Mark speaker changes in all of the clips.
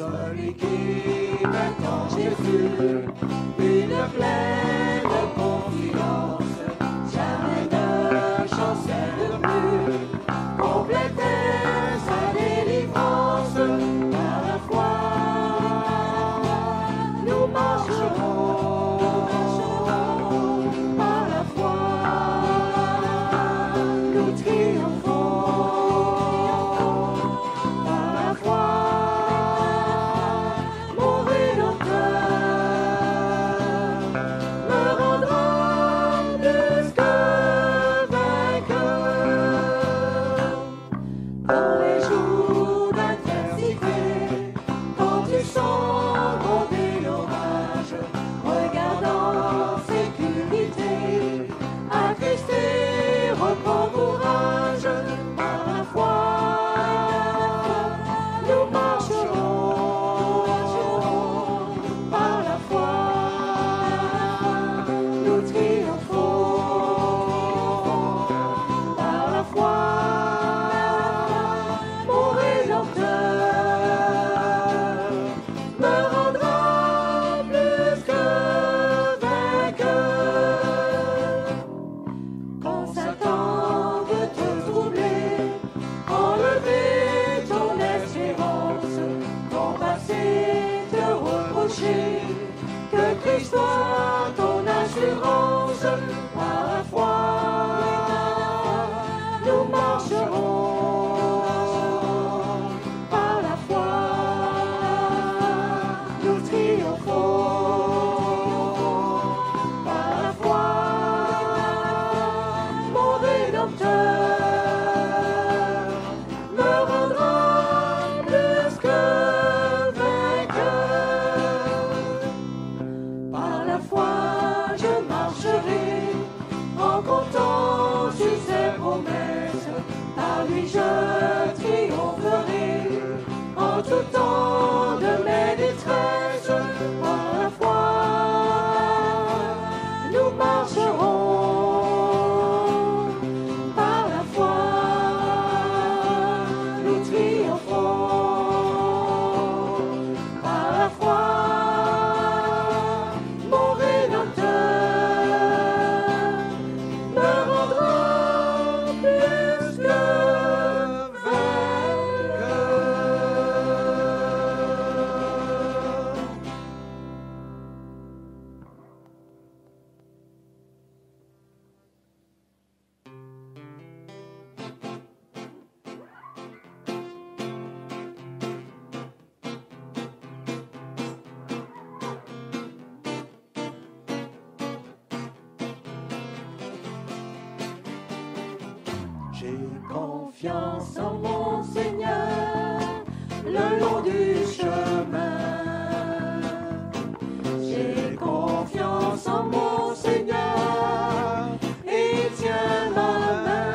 Speaker 1: celui qui m'attend en Jésus, une pleine confiance, jamais ne chancelle plus, compléter sa délivrance par la foi. Nous marcherons par la foi, nous triomphons par la foi. Mon Rédempteur me rendra plus que vainqueur. Dans les jours d'adversité, quand tu sens monter l'orage, regarde en sécurité, attristé, reprends courage, par la foi, nous marcherons, par la foi, nous triomphons, par la foi. Mon Rédempteur me rendra plus que vainqueur. Quand Satan veut te troubler, enlever ton espérance, ton passé te reprocher, que Christ soit ton assurance, par la foi, nous marcherons, par la foi, nous triomphons, par la foi. Mon Rédempteur me rendra plus que vainqueur. Par la foi, je marcherai en comptant sur ses promesses. Par lui, je triompherai en tout temps de mes détresses. Par la foi, nous marcherons. Par la foi, nous triomphons. Par la foi, mon Rédempteur me rendra plus que vainqueur. J'ai confiance en mon Seigneur le long du chemin. J'ai confiance en mon Seigneur et tiens ma main.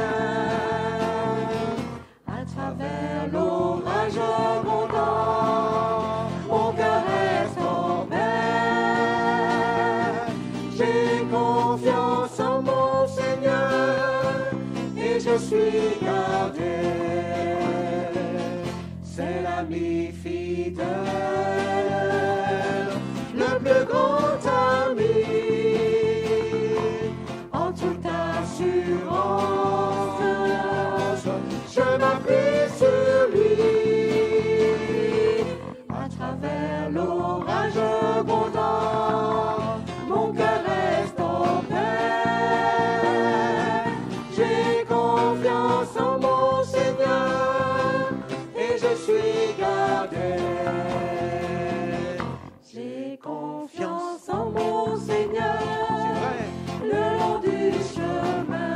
Speaker 1: À travers l'orage abondant, mon cœur reste en paix. J'ai confiance en mon Seigneur et je suis gardé. C'est l'ami fidèle, le plus grand ami, en toute assurance, je m'appuie sur lui. À travers l'orage abondant, mon cœur reste en paix. J'ai confiance en mon Seigneur et je suis gardé. J'ai confiance en mon Seigneur le long du chemin.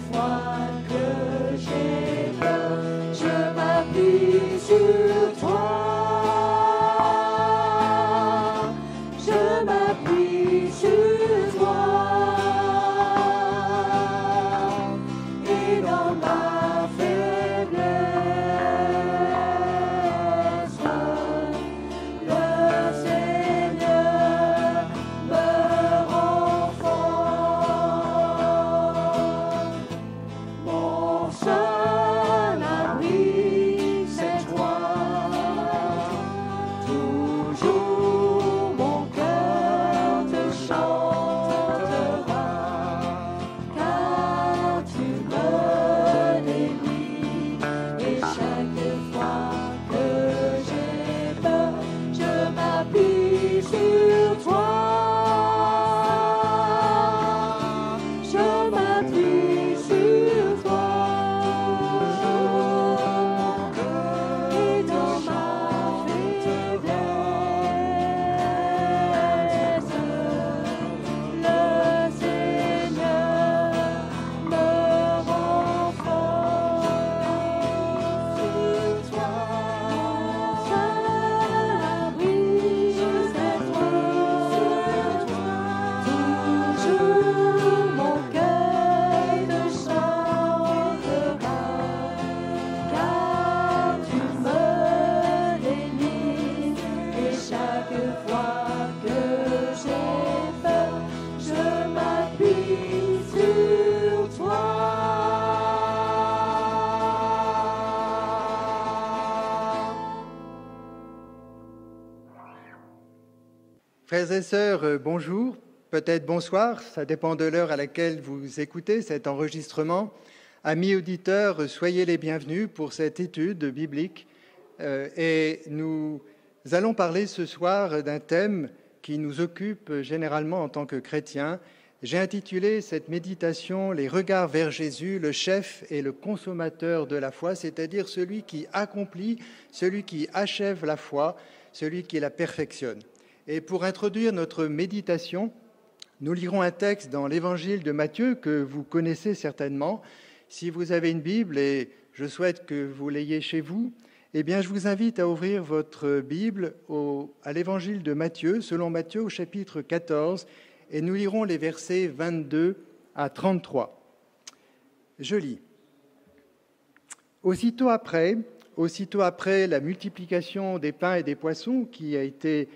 Speaker 1: fois que j'ai peur, je m'appuie sur toi. Je m'appuie sur toi. Et dans ma faiblesse, le Seigneur me rend fort. Mon seul abri, c'est toi. Toujours mon cœur te chantera, car tu me bénis. Et chaque fois que j'ai peur, je m'appuie sur toi. Je m'appuie sur toi. Et dans ma faiblesse, le Seigneur me rend fort. Sur toi, mon seul abri, c'est toi. Toujours mon cœur te chantera, car tu me bénis. Et chaque fois que j'ai peur, je m'appuie sur toi.
Speaker 2: Frères et sœurs, bonjour, peut-être bonsoir, ça dépend de l'heure à laquelle vous écoutez cet enregistrement. Amis auditeurs, soyez les bienvenus pour cette étude biblique. Et nous allons parler ce soir d'un thème qui nous occupe généralement en tant que chrétiens. J'ai intitulé cette méditation « Les regards vers Jésus, le chef et le consommateur de la foi », c'est-à-dire celui qui accomplit, celui qui achève la foi, celui qui la perfectionne. Et pour introduire notre méditation, nous lirons un texte dans l'Évangile de Matthieu que vous connaissez certainement. Si vous avez une Bible, et je souhaite que vous l'ayez chez vous, eh bien, je vous invite à ouvrir votre Bible à l'Évangile de Matthieu, selon Matthieu au chapitre 14, et nous lirons les versets 22 à 33. Je lis. Aussitôt après la multiplication des pains et des poissons qui a été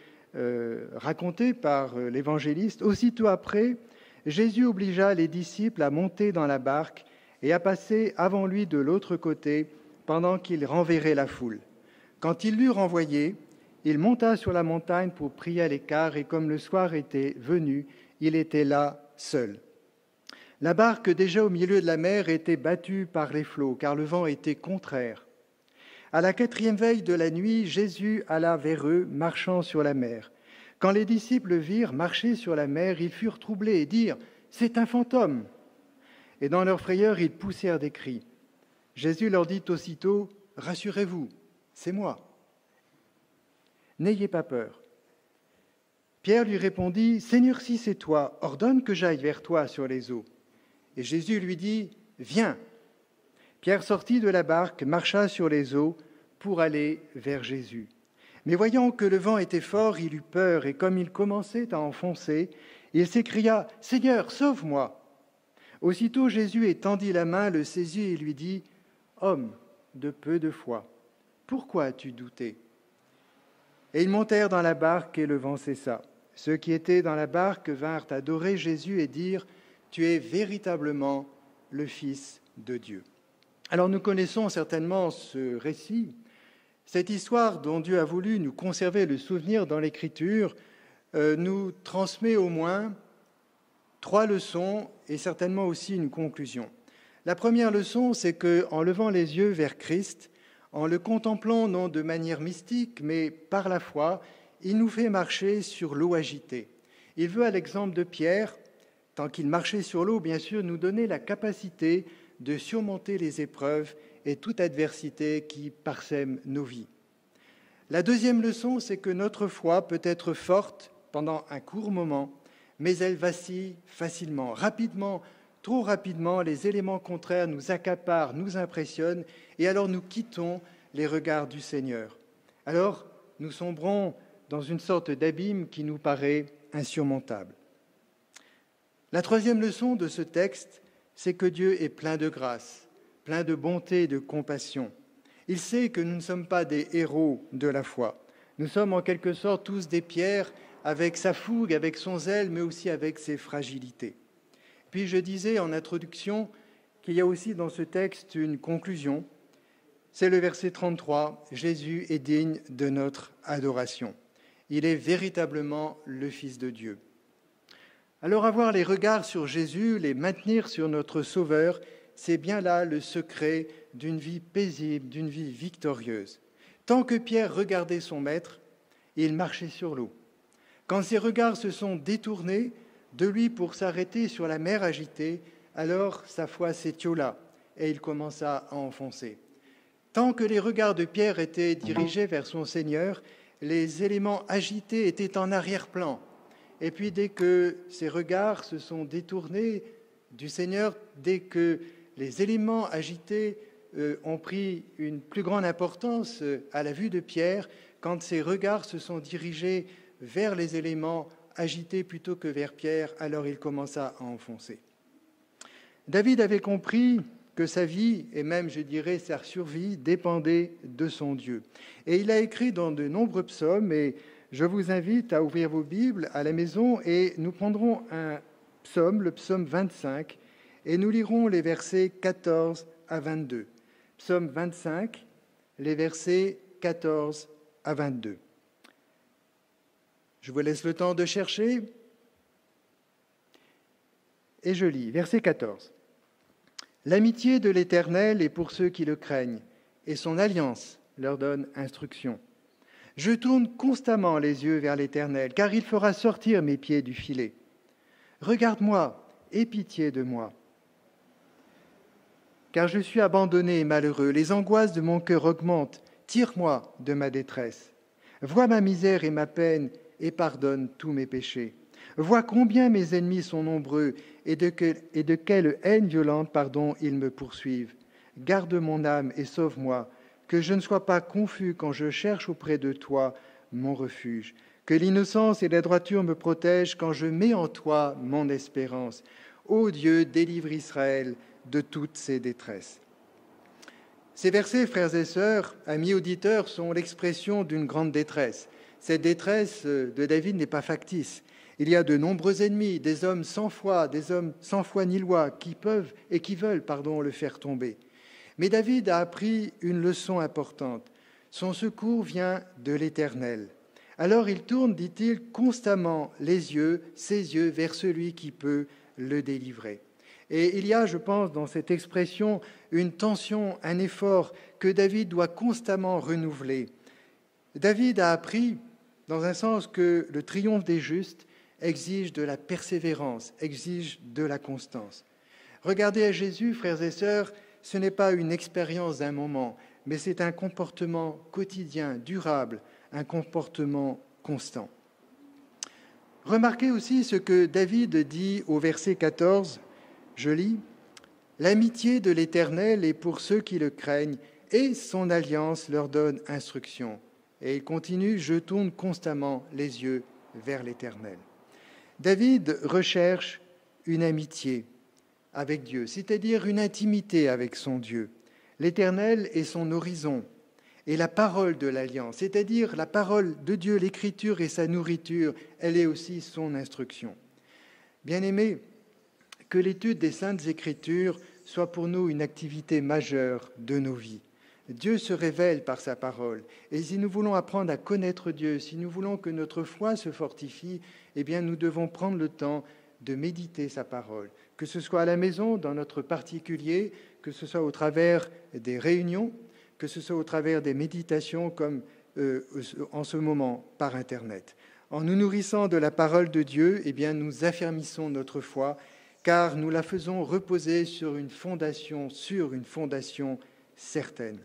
Speaker 2: raconté par l'évangéliste, aussitôt après, Jésus obligea les disciples à monter dans la barque et à passer avant lui de l'autre côté pendant qu'il renverrait la foule. Quand il l'eut renvoyé, il monta sur la montagne pour prier à l'écart et comme le soir était venu, il était là seul. La barque déjà au milieu de la mer était battue par les flots car le vent était contraire. À la 4e veille de la nuit, Jésus alla vers eux, marchant sur la mer. Quand les disciples virent marcher sur la mer, ils furent troublés et dirent « C'est un fantôme !» Et dans leur frayeur, ils poussèrent des cris. Jésus leur dit aussitôt « Rassurez-vous, c'est moi. N'ayez pas peur. » Pierre lui répondit « Seigneur, si c'est toi, ordonne que j'aille vers toi sur les eaux. » Et Jésus lui dit « Viens !» Pierre sortit de la barque, marcha sur les eaux pour aller vers Jésus. Mais voyant que le vent était fort, il eut peur, et comme il commençait à enfoncer, il s'écria « Seigneur, sauve-moi !» Aussitôt Jésus étendit la main, le saisit et lui dit « Homme de peu de foi, pourquoi as-tu douté ?» Et ils montèrent dans la barque et le vent cessa. Ceux qui étaient dans la barque vinrent adorer Jésus et dire « Tu es véritablement le Fils de Dieu. » Alors nous connaissons certainement ce récit, cette histoire dont Dieu a voulu nous conserver le souvenir dans l'Écriture, nous transmet au moins 3 leçons et certainement aussi une conclusion. La première leçon, c'est qu'en levant les yeux vers Christ, en le contemplant non de manière mystique, mais par la foi, il nous fait marcher sur l'eau agitée. Il veut, à l'exemple de Pierre, tant qu'il marchait sur l'eau, bien sûr, nous donner la capacité de surmonter les épreuves et toute adversité qui parsème nos vies. La deuxième leçon, c'est que notre foi peut être forte pendant un court moment, mais elle vacille facilement, rapidement, Trop rapidement, les éléments contraires nous accaparent, nous impressionnent, et alors nous quittons les regards du Seigneur. Alors, nous sombrons dans une sorte d'abîme qui nous paraît insurmontable. La troisième leçon de ce texte, c'est que Dieu est plein de grâce, plein de bonté et de compassion. Il sait que nous ne sommes pas des héros de la foi. Nous sommes en quelque sorte tous des pierres avec sa fougue, avec son zèle, mais aussi avec ses fragilités. Puis je disais en introduction qu'il y a aussi dans ce texte une conclusion. C'est le verset 33, « Jésus est digne de notre adoration ». Il est véritablement le Fils de Dieu. Alors avoir les regards sur Jésus, les maintenir sur notre Sauveur, c'est bien là le secret d'une vie paisible, d'une vie victorieuse. Tant que Pierre regardait son Maître, il marchait sur l'eau. Quand ses regards se sont détournés de lui pour s'arrêter sur la mer agitée, alors sa foi s'étiola et il commença à enfoncer. Tant que les regards de Pierre étaient dirigés vers son Seigneur, les éléments agités étaient en arrière-plan. Et puis dès que ces regards se sont détournés du Seigneur, dès que les éléments agités ont pris une plus grande importance à la vue de Pierre, quand ses regards se sont dirigés vers les éléments agités plutôt que vers Pierre, alors il commença à enfoncer. David avait compris que sa vie, et même, je dirais, sa survie, dépendait de son Dieu. Et il a écrit dans de nombreux psaumes, et je vous invite à ouvrir vos Bibles à la maison, et nous prendrons un psaume, le psaume 25, et nous lirons les versets 14 à 22. Psaume 25, les versets 14 à 22. Je vous laisse le temps de chercher. Et je lis, verset 14. « L'amitié de l'Éternel est pour ceux qui le craignent, et son alliance leur donne instruction. Je tourne constamment les yeux vers l'Éternel, car il fera sortir mes pieds du filet. Regarde-moi, aie pitié de moi. Car je suis abandonné et malheureux, les angoisses de mon cœur augmentent, tire-moi de ma détresse. Vois ma misère et ma peine, et pardonne tous mes péchés. Vois combien mes ennemis sont nombreux et de quelle haine violente, ils me poursuivent. Garde mon âme et sauve-moi, que je ne sois pas confus quand je cherche auprès de toi mon refuge. Que l'innocence et la droiture me protègent quand je mets en toi mon espérance. Ô Dieu, délivre Israël de toutes ses détresses. » Ces versets, frères et sœurs, amis auditeurs, sont l'expression d'une grande détresse. Cette détresse de David n'est pas factice. Il y a de nombreux ennemis, des hommes sans foi ni loi, qui peuvent et qui veulent le faire tomber. Mais David a appris une leçon importante. Son secours vient de l'Éternel. Alors il tourne, dit-il, constamment ses yeux vers celui qui peut le délivrer. Et il y a, je pense, dans cette expression, une tension, un effort que David doit constamment renouveler. David a appris, dans un sens, que le triomphe des justes exige de la persévérance, exige de la constance. Regardez à Jésus, frères et sœurs, ce n'est pas une expérience d'un moment, mais c'est un comportement quotidien, durable, un comportement constant. Remarquez aussi ce que David dit au verset 14, je lis, « L'amitié de l'Éternel est pour ceux qui le craignent, et son alliance leur donne instruction. » Et il continue, « Je tourne constamment les yeux vers l'Éternel. » David recherche une amitié avec Dieu, c'est-à-dire une intimité avec son Dieu. L'Éternel est son horizon et la parole de l'Alliance, c'est-à-dire la parole de Dieu, l'Écriture et sa nourriture, elle est aussi son instruction. Bien-aimés, que l'étude des Saintes Écritures soit pour nous une activité majeure de nos vies. Dieu se révèle par sa parole. Et si nous voulons apprendre à connaître Dieu, si nous voulons que notre foi se fortifie, eh bien nous devons prendre le temps de méditer sa parole. Que ce soit à la maison, dans notre particulier, que ce soit au travers des réunions, que ce soit au travers des méditations comme en ce moment par Internet. En nous nourrissant de la parole de Dieu, eh bien nous affermissons notre foi, car nous la faisons reposer sur une fondation certaine.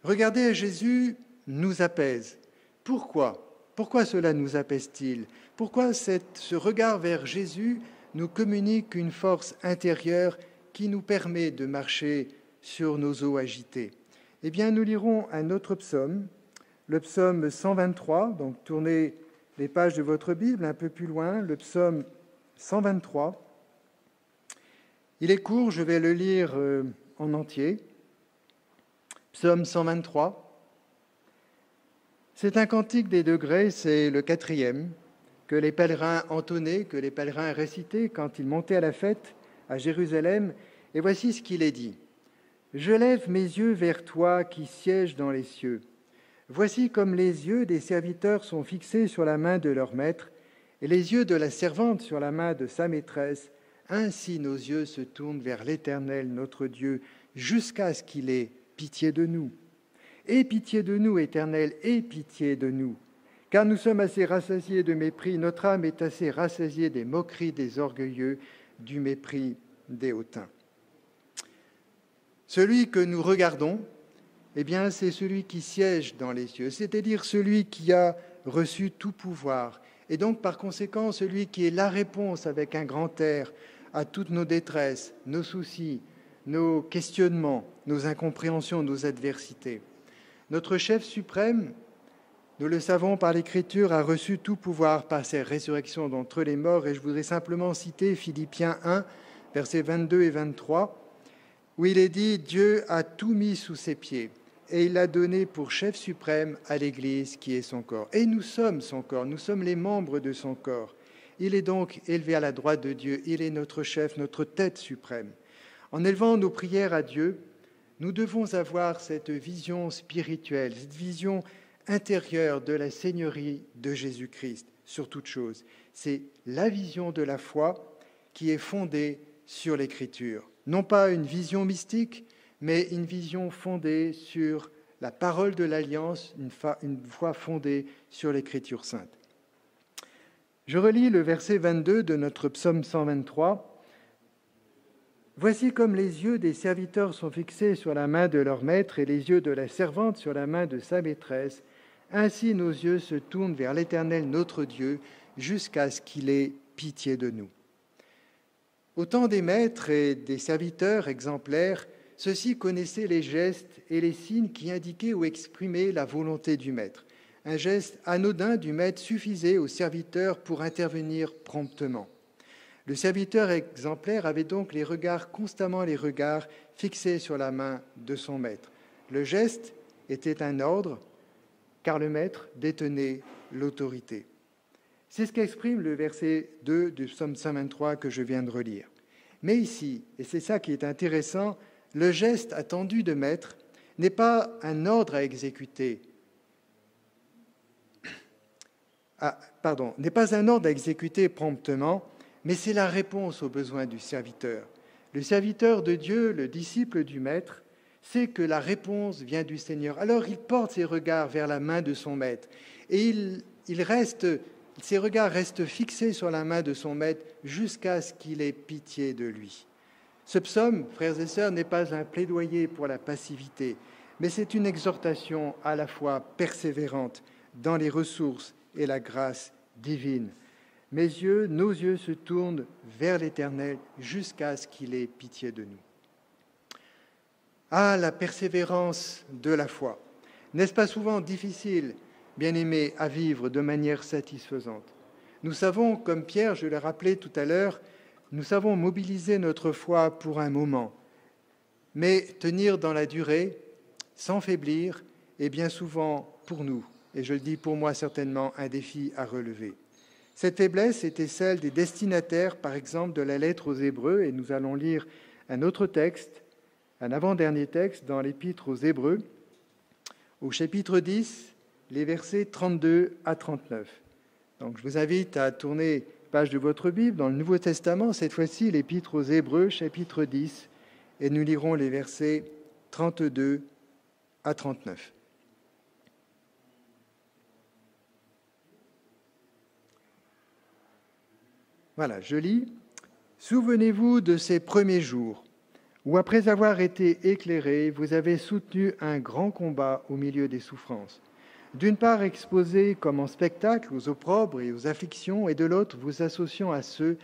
Speaker 2: Regarder à Jésus nous apaise. Pourquoi ? Pourquoi cela nous apaise-t-il ? Pourquoi ce regard vers Jésus nous communique une force intérieure qui nous permet de marcher sur nos eaux agitées. Eh bien, nous lirons un autre psaume, le psaume 123, donc tournez les pages de votre Bible un peu plus loin, le psaume 123. Il est court, je vais le lire en entier. Psaume 123. C'est un cantique des degrés, c'est le 4e, que les pèlerins entonnaient, que les pèlerins récitaient quand ils montaient à la fête à Jérusalem. Et voici ce qu'il est dit. « Je lève mes yeux vers toi qui sièges dans les cieux. Voici comme les yeux des serviteurs sont fixés sur la main de leur maître, et les yeux de la servante sur la main de sa maîtresse. Ainsi nos yeux se tournent vers l'Éternel, notre Dieu, jusqu'à ce qu'il ait pitié de nous. Aie pitié de nous, Éternel, aie pitié de nous. Car nous sommes assez rassasiés de mépris, notre âme est assez rassasiée des moqueries des orgueilleux, du mépris des hautains. » Celui que nous regardons, eh bien, c'est celui qui siège dans les cieux, c'est-à-dire celui qui a reçu tout pouvoir, et donc par conséquent celui qui est la réponse avec un grand R à toutes nos détresses, nos soucis, nos questionnements, nos incompréhensions, nos adversités. Notre chef suprême, nous le savons par l'Écriture, a reçu tout pouvoir par sa résurrection d'entre les morts, et je voudrais simplement citer Philippiens 1, versets 22 et 23, où il est dit « Dieu a tout mis sous ses pieds, et il l'a donné pour chef suprême à l'Église qui est son corps. Et nous sommes son corps, nous sommes les membres de son corps. Il est donc élevé à la droite de Dieu, il est notre chef, notre tête suprême. En élevant nos prières à Dieu, nous devons avoir cette vision spirituelle, cette vision intérieure de la Seigneurie de Jésus-Christ sur toute chose. C'est la vision de la foi qui est fondée sur l'Écriture. Non pas une vision mystique, mais une vision fondée sur la parole de l'Alliance, une foi fondée sur l'Écriture sainte. Je relis le verset 22 de notre psaume 123. « Voici comme les yeux des serviteurs sont fixés sur la main de leur maître et les yeux de la servante sur la main de sa maîtresse. Ainsi nos yeux se tournent vers l'Éternel notre Dieu jusqu'à ce qu'il ait pitié de nous. » Au temps des maîtres et des serviteurs exemplaires, ceux-ci connaissaient les gestes et les signes qui indiquaient ou exprimaient la volonté du maître. Un geste anodin du maître suffisait au serviteur pour intervenir promptement. Le serviteur exemplaire avait donc constamment les regards fixés sur la main de son maître. Le geste était un ordre, car le maître détenait l'autorité. C'est ce qu'exprime le verset 2 du psaume 123 que je viens de relire. Mais ici, et c'est ça qui est intéressant, le geste attendu de maître n'est pas un ordre à exécuter. N'est pas un ordre à exécuter promptement, mais c'est la réponse aux besoins du serviteur. Le serviteur de Dieu, le disciple du maître, sait que la réponse vient du Seigneur. Alors il porte ses regards vers la main de son maître et ses regards restent fixés sur la main de son maître jusqu'à ce qu'il ait pitié de lui. Ce psaume, frères et sœurs, n'est pas un plaidoyer pour la passivité, mais c'est une exhortation à la fois persévérante dans les ressources et la grâce divine. Nos yeux se tournent vers l'Éternel jusqu'à ce qu'il ait pitié de nous. Ah, la persévérance de la foi! N'est-ce pas souvent difficile, bien-aimés, à vivre de manière satisfaisante? Nous savons, comme Pierre, je l'ai rappelé tout à l'heure, nous savons mobiliser notre foi pour un moment, mais tenir dans la durée, sans faiblir, est bien souvent pour nous, et je le dis pour moi certainement, un défi à relever. Cette faiblesse était celle des destinataires, par exemple, de la lettre aux Hébreux, et nous allons lire un autre texte, un avant-dernier texte dans l'Épître aux Hébreux, au chapitre 10, les versets 32 à 39. Donc je vous invite à tourner page de votre Bible dans le Nouveau Testament, cette fois-ci l'Épître aux Hébreux, chapitre 10, et nous lirons les versets 32 à 39. Voilà, je lis. « Souvenez-vous de ces premiers jours, où après avoir été éclairés, vous avez soutenu un grand combat au milieu des souffrances. D'une part exposés comme en spectacle aux opprobres et aux afflictions, et de l'autre vous associant à ceux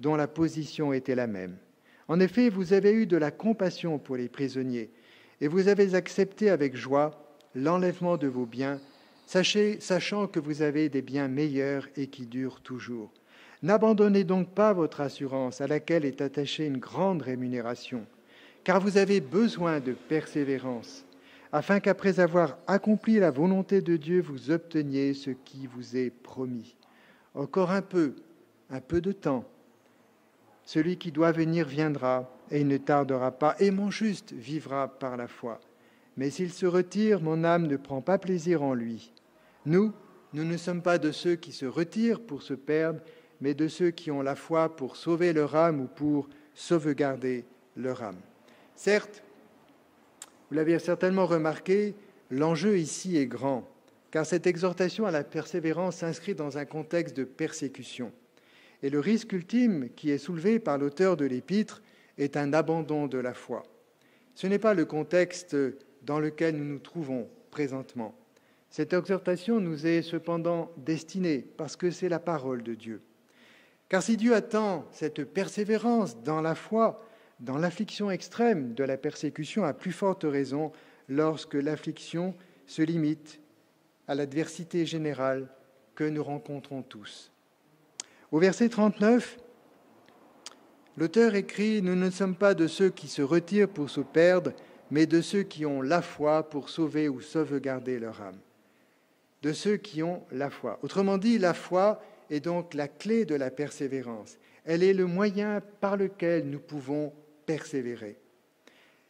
Speaker 2: dont la position était la même. En effet, vous avez eu de la compassion pour les prisonniers, et vous avez accepté avec joie l'enlèvement de vos biens, sachant que vous avez des biens meilleurs et qui durent toujours. N'abandonnez donc pas votre assurance, à laquelle est attachée une grande rémunération, car vous avez besoin de persévérance, afin qu'après avoir accompli la volonté de Dieu, vous obteniez ce qui vous est promis. Encore un peu de temps. Celui qui doit venir viendra, et il ne tardera pas, et mon juste vivra par la foi. Mais s'il se retire, mon âme ne prend pas plaisir en lui. Nous ne sommes pas de ceux qui se retirent pour se perdre, mais de ceux qui ont la foi pour sauver leur âme ou pour sauvegarder leur âme. Certes, vous l'avez certainement remarqué, l'enjeu ici est grand, car cette exhortation à la persévérance s'inscrit dans un contexte de persécution. Et le risque ultime qui est soulevé par l'auteur de l'Épître est un abandon de la foi. Ce n'est pas le contexte dans lequel nous nous trouvons présentement. Cette exhortation nous est cependant destinée parce que c'est la parole de Dieu. Car si Dieu attend cette persévérance dans la foi, dans l'affliction extrême de la persécution, à plus forte raison lorsque l'affliction se limite à l'adversité générale que nous rencontrons tous. Au verset 39, l'auteur écrit « Nous ne sommes pas de ceux qui se retirent pour se perdre, mais de ceux qui ont la foi pour sauver ou sauvegarder leur âme. » De ceux qui ont la foi. Autrement dit, la foi est donc la clé de la persévérance. Elle est le moyen par lequel nous pouvons persévérer.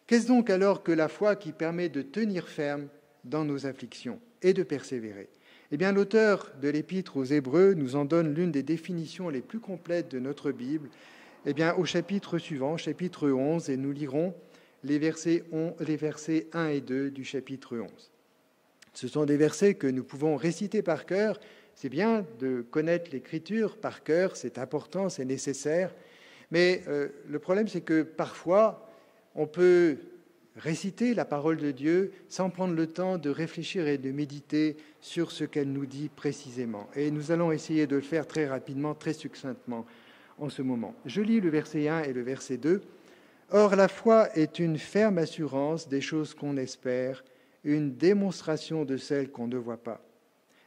Speaker 2: Qu'est-ce donc alors que la foi qui permet de tenir ferme dans nos afflictions et de persévérer ? Eh bien, l'auteur de l'Épître aux Hébreux nous en donne l'une des définitions les plus complètes de notre Bible, eh bien, au chapitre suivant, chapitre 11, et nous lirons les versets 1 et 2 du chapitre 11. Ce sont des versets que nous pouvons réciter par cœur. C'est bien de connaître l'Écriture par cœur, c'est important, c'est nécessaire. Mais le problème, c'est que parfois, on peut réciter la parole de Dieu sans prendre le temps de réfléchir et de méditer sur ce qu'elle nous dit précisément. Et nous allons essayer de le faire très rapidement, très succinctement en ce moment. Je lis le verset 1 et le verset 2. « Or, la foi est une ferme assurance des choses qu'on espère, une démonstration de celles qu'on ne voit pas. »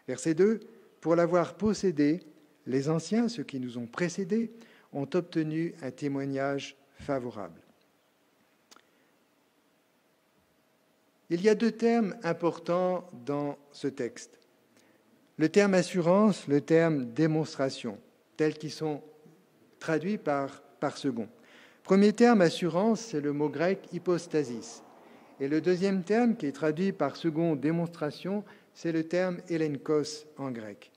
Speaker 2: Verset 2. « Pour l'avoir possédée, les anciens, ceux qui nous ont précédés, ont obtenu un témoignage favorable. » Il y a deux termes importants dans ce texte. Le terme assurance, le terme démonstration, tels qu'ils sont traduits par second. Premier terme, assurance, c'est le mot grec hypostasis. Et le deuxième terme, qui est traduit par second, démonstration, c'est le terme elenkos en grec.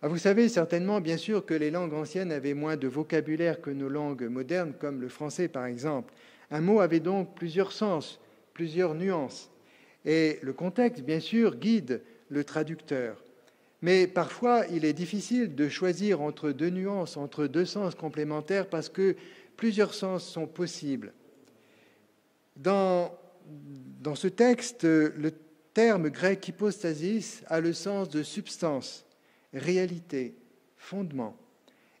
Speaker 2: Vous savez certainement, bien sûr, que les langues anciennes avaient moins de vocabulaire que nos langues modernes, comme le français par exemple. Un mot avait donc plusieurs sens, plusieurs nuances. Et le contexte, bien sûr, guide le traducteur. Mais parfois, il est difficile de choisir entre deux nuances, entre deux sens complémentaires, parce que plusieurs sens sont possibles. Dans ce texte, le terme grec hypostasis a le sens de substance, réalité, fondement.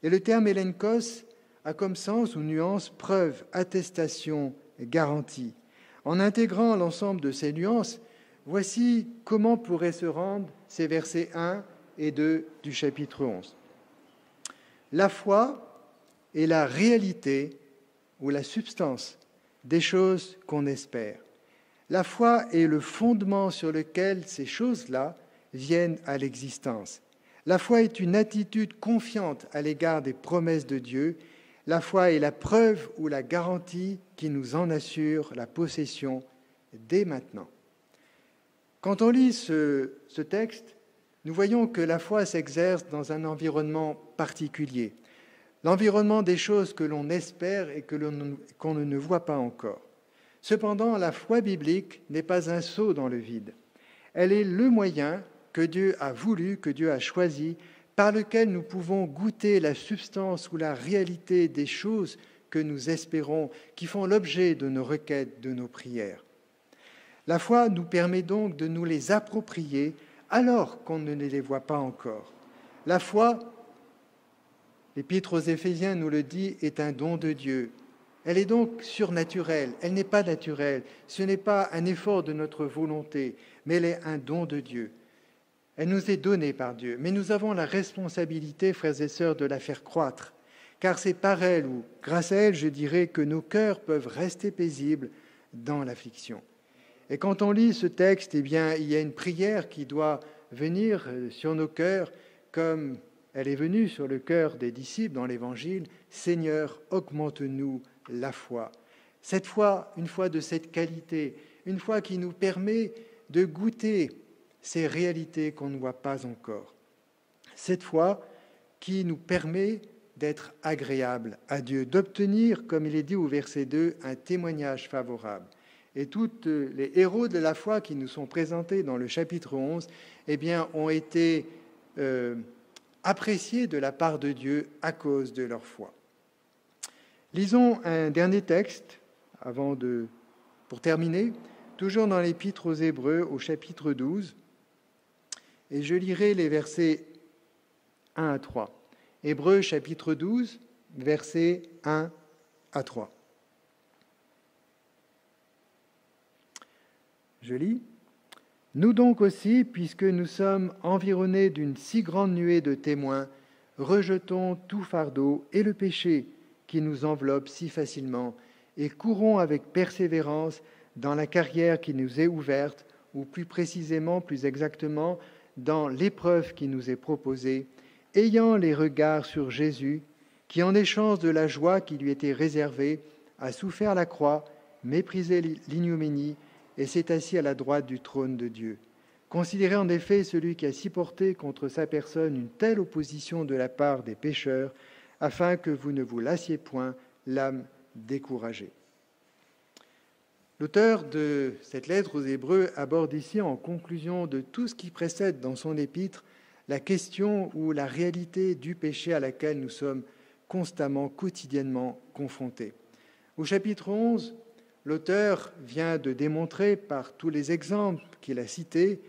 Speaker 2: Et le terme elenkos a comme sens ou nuance preuve, attestation, garantie. En intégrant l'ensemble de ces nuances, voici comment pourraient se rendre ces versets 1 et 2 du chapitre 11. La foi est la réalité ou la substance des choses qu'on espère. La foi est le fondement sur lequel ces choses-là viennent à l'existence. La foi est une attitude confiante à l'égard des promesses de Dieu. La foi est la preuve ou la garantie qui nous en assure la possession dès maintenant. Quand on lit ce texte, nous voyons que la foi s'exerce dans un environnement particulier, l'environnement des choses que l'on espère et qu'on ne voit pas encore. Cependant, la foi biblique n'est pas un saut dans le vide. Elle est le moyen que Dieu a voulu, que Dieu a choisi, par lequel nous pouvons goûter la substance ou la réalité des choses que nous espérons, qui font l'objet de nos requêtes, de nos prières. La foi nous permet donc de nous les approprier alors qu'on ne les voit pas encore. La foi, L'Épître aux Éphésiens nous le dit, est un don de Dieu. Elle est donc surnaturelle, elle n'est pas naturelle, ce n'est pas un effort de notre volonté, mais elle est un don de Dieu. Elle nous est donnée par Dieu, mais nous avons la responsabilité, frères et sœurs, de la faire croître, car c'est par elle, ou grâce à elle, je dirais, que nos cœurs peuvent rester paisibles dans l'affliction. Et quand on lit ce texte, eh bien, il y a une prière qui doit venir sur nos cœurs, comme elle est venue sur le cœur des disciples dans l'Évangile. Seigneur, augmente-nous la foi. Cette foi, une foi de cette qualité, une foi qui nous permet de goûter ces réalités qu'on ne voit pas encore. Cette foi qui nous permet d'être agréable à Dieu, d'obtenir, comme il est dit au verset 2, un témoignage favorable. Et tous les héros de la foi qui nous sont présentés dans le chapitre 11, eh bien, ont été appréciés de la part de Dieu à cause de leur foi. Lisons un dernier texte pour terminer, toujours dans l'Épître aux Hébreux, au chapitre 12, et je lirai les versets 1 à 3. Hébreux, chapitre 12, versets 1 à 3. Je lis. « Nous donc aussi, puisque nous sommes environnés d'une si grande nuée de témoins, rejetons tout fardeau et le péché qui nous enveloppe si facilement, et courons avec persévérance dans la carrière qui nous est ouverte, ou plus précisément, plus exactement, dans l'épreuve qui nous est proposée, ayant les regards sur Jésus, qui en échange de la joie qui lui était réservée, a souffert la croix, méprisé l'ignominie, et s'est assis à la droite du trône de Dieu. Considérez en effet celui qui a supporté contre sa personne une telle opposition de la part des pécheurs, afin que vous ne vous lassiez point l'âme découragée. » L'auteur de cette lettre aux Hébreux aborde ici, en conclusion de tout ce qui précède dans son épître, la question ou la réalité du péché à laquelle nous sommes constamment, quotidiennement confrontés. Au chapitre 11, l'auteur vient de démontrer par tous les exemples qu'il a cités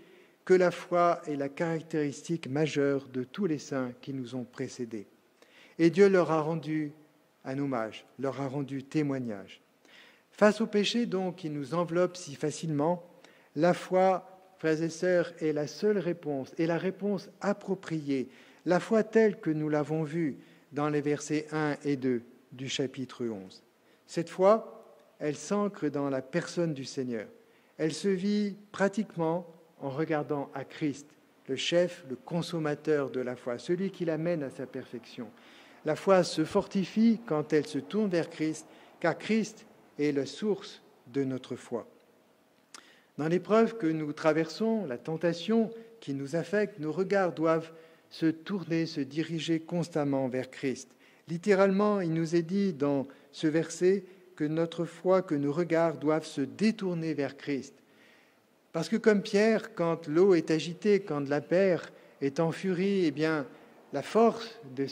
Speaker 2: que la foi est la caractéristique majeure de tous les saints qui nous ont précédés. Et Dieu leur a rendu un hommage, leur a rendu témoignage. Face au péché donc qui nous enveloppe si facilement, la foi, frères et sœurs, est la seule réponse, et la réponse appropriée, la foi telle que nous l'avons vue dans les versets 1 et 2 du chapitre 11. Cette foi, elle s'ancre dans la personne du Seigneur. Elle se vit pratiquement en regardant à Christ, le chef, le consommateur de la foi, celui qui l'amène à sa perfection. La foi se fortifie quand elle se tourne vers Christ, car Christ est la source de notre foi. Dans l'épreuve que nous traversons, la tentation qui nous affecte, nos regards doivent se tourner, se diriger constamment vers Christ. Littéralement, il nous est dit dans ce verset que notre foi, que nos regards doivent se détourner vers Christ. Parce que comme Pierre, quand l'eau est agitée, quand la mer est en furie, eh bien, la force de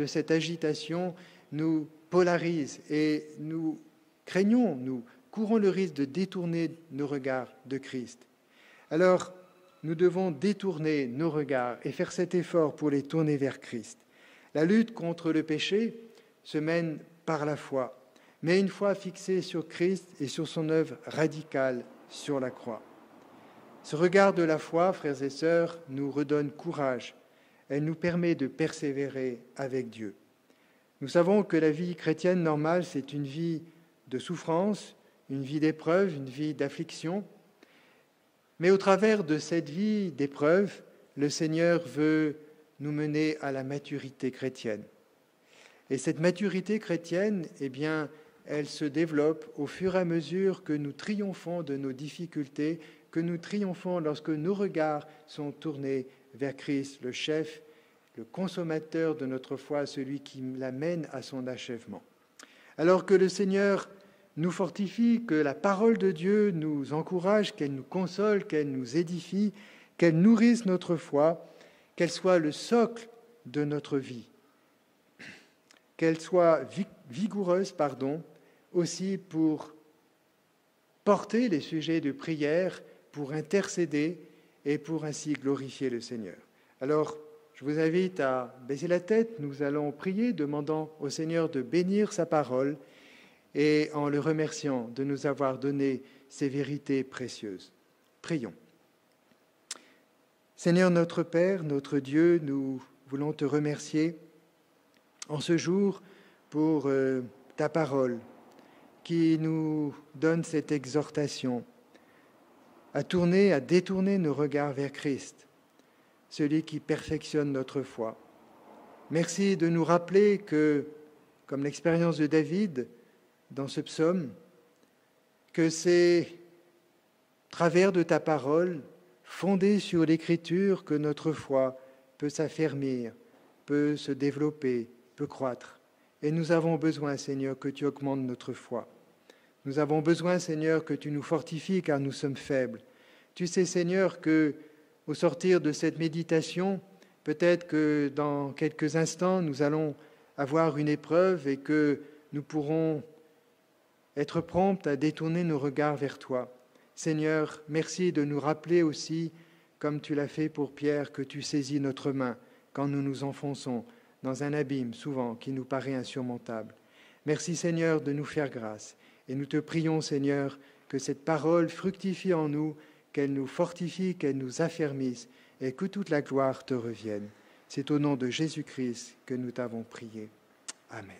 Speaker 2: cette agitation nous polarise et nous craignons, nous courons le risque de détourner nos regards de Christ. Alors, nous devons détourner nos regards et faire cet effort pour les tourner vers Christ. La lutte contre le péché se mène par la foi, mais une foi fixée sur Christ et sur son œuvre radicale sur la croix. Ce regard de la foi, frères et sœurs, nous redonne courage. Elle nous permet de persévérer avec Dieu. Nous savons que la vie chrétienne normale, c'est une vie de souffrance, une vie d'épreuve, une vie d'affliction. Mais au travers de cette vie d'épreuve, le Seigneur veut nous mener à la maturité chrétienne. Et cette maturité chrétienne, eh bien, elle se développe au fur et à mesure que nous triomphons de nos difficultés, que nous triomphons lorsque nos regards sont tournés vers Christ, le chef, le consommateur de notre foi, celui qui l'amène à son achèvement. Alors que le Seigneur nous fortifie, que la parole de Dieu nous encourage, qu'elle nous console, qu'elle nous édifie, qu'elle nourrisse notre foi, qu'elle soit le socle de notre vie, qu'elle soit vigoureuse, aussi pour porter les sujets de prière, pour intercéder et pour ainsi glorifier le Seigneur. Alors, Je vous invite à baisser la tête. Nous allons prier, demandant au Seigneur de bénir sa parole et en le remerciant de nous avoir donné ces vérités précieuses. Prions. Seigneur notre Père, notre Dieu, nous voulons te remercier en ce jour pour ta parole qui nous donne cette exhortation à tourner, à détourner nos regards vers Christ, celui qui perfectionne notre foi. Merci de nous rappeler que, comme l'expérience de David dans ce psaume, que c'est à travers de ta parole, fondée sur l'Écriture, que notre foi peut s'affermir, peut se développer, peut croître. Et nous avons besoin, Seigneur, que tu augmentes notre foi. Nous avons besoin, Seigneur, que tu nous fortifies, car nous sommes faibles. Tu sais, Seigneur, que au sortir de cette méditation, peut-être que dans quelques instants, nous allons avoir une épreuve et que nous pourrons être prompts à détourner nos regards vers toi. Seigneur, merci de nous rappeler aussi, comme tu l'as fait pour Pierre, que tu saisis notre main quand nous nous enfonçons dans un abîme souvent qui nous paraît insurmontable. Merci, Seigneur, de nous faire grâce. Et nous te prions, Seigneur, que cette parole fructifie en nous, qu'elle nous fortifie, qu'elle nous affermisse et que toute la gloire te revienne. C'est au nom de Jésus-Christ que nous t'avons prié. Amen.